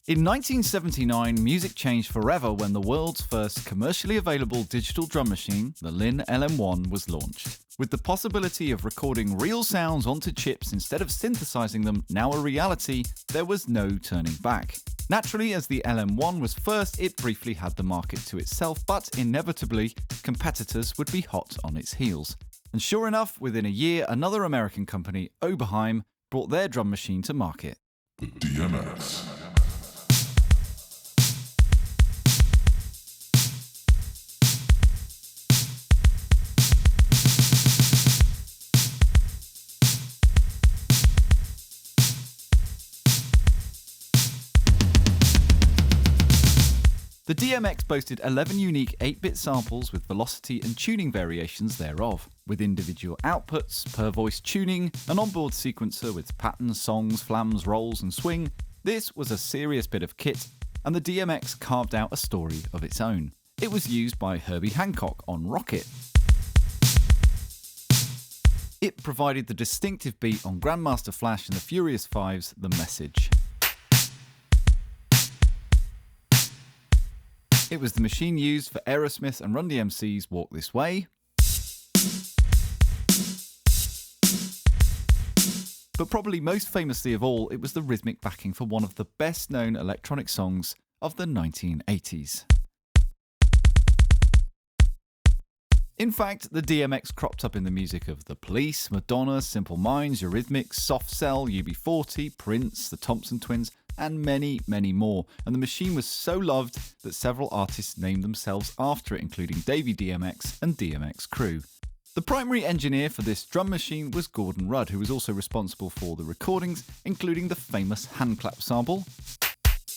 In 1979, music changed forever when the world's first commercially available digital drum machine, the Linn LM1, was launched. With the possibility of recording real sounds onto chips instead of synthesizing them now a reality, there was no turning back. Naturally, as the LM1 was first, it briefly had the market to itself, but inevitably, competitors would be hot on its heels. And sure enough, within a year, another American company, Oberheim, brought their drum machine to market. The DMX. The DMX boasted 11 unique 8-bit samples with velocity and tuning variations thereof, with individual outputs, per-voice tuning, an onboard sequencer with patterns, songs, flams, rolls and swing. This was a serious bit of kit, and the DMX carved out a story of its own. It was used by Herbie Hancock on Rocket. It provided the distinctive beat on Grandmaster Flash and the Furious Five's The Message. It was the machine used for Aerosmith and Run DMC's Walk This Way. But probably most famously of all, it was the rhythmic backing for one of the best-known electronic songs of the 1980s. In fact, the DMX cropped up in the music of The Police, Madonna, Simple Minds, Eurythmics, Soft Cell, UB40, Prince, the Thompson Twins, and many, many more. And the machine was so loved that several artists named themselves after it, including Davey DMX and DMX Crew. The primary engineer for this drum machine was Gordon Rudd, who was also responsible for the recordings, including the famous handclap sample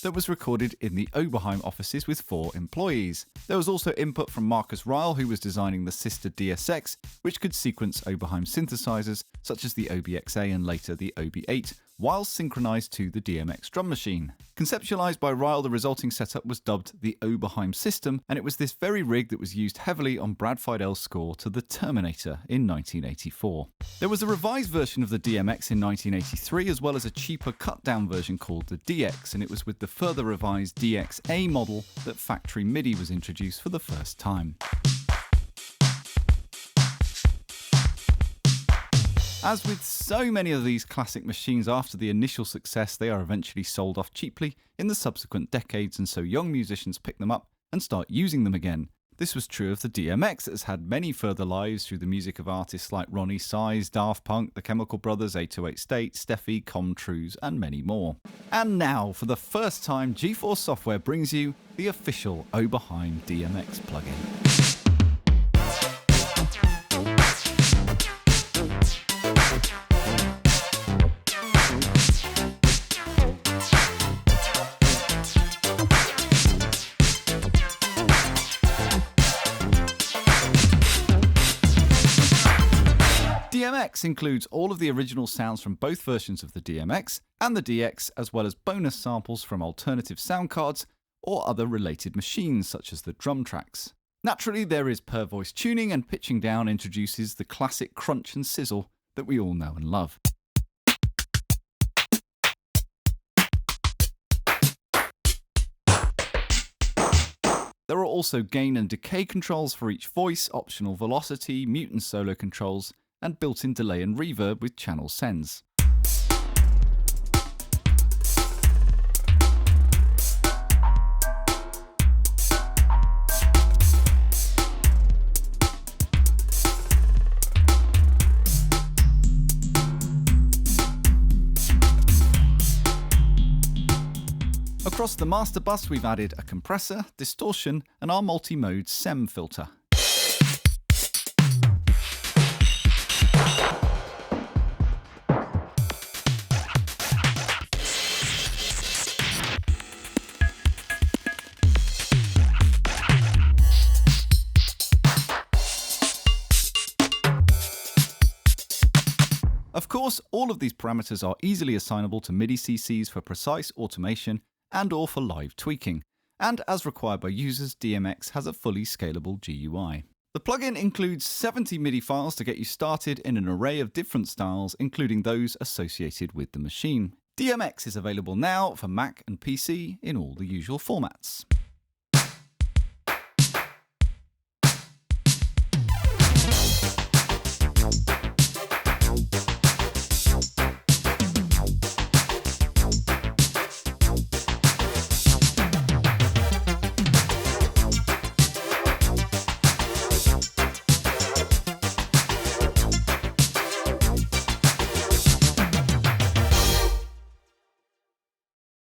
that was recorded in the Oberheim offices with 4 employees. There was also input from Marcus Ryle, who was designing the sister DSX, which could sequence Oberheim synthesizers such as the OBXA and later the OB8, while synchronized to the DMX drum machine. Conceptualized by Ryle, the resulting setup was dubbed the Oberheim system, and it was this very rig that was used heavily on Brad Feidel's score to The Terminator in 1984. There was a revised version of the DMX in 1983, as well as a cheaper cut-down version called the DX, and it was with the further revised DXA model that factory MIDI was introduced for the first time. As with so many of these classic machines, after the initial success, they are eventually sold off cheaply in the subsequent decades, and so young musicians pick them up and start using them again. This was true of the DMX, that has had many further lives through the music of artists like Ronnie Size, Daft Punk, the Chemical Brothers, 808 State, Steffi, Comtrues, and many more. And now, for the first time, GForce Software brings you the official Oberheim DMX plugin. DMX includes all of the original sounds from both versions of the DMX and the DX, as well as bonus samples from alternative sound cards or other related machines such as the drum tracks. Naturally, there is per-voice tuning, and pitching down introduces the classic crunch and sizzle that we all know and love. There are also gain and decay controls for each voice, optional velocity, mute and solo controls, and built-in delay and reverb with channel sends. Across the master bus, we've added a compressor, distortion, and our multi-mode SEM filter. Of course, all of these parameters are easily assignable to MIDI CCs for precise automation and or for live tweaking. And as required by users, DMX has a fully scalable GUI. The plugin includes 70 MIDI files to get you started in an array of different styles, including those associated with the machine. DMX is available now for Mac and PC in all the usual formats.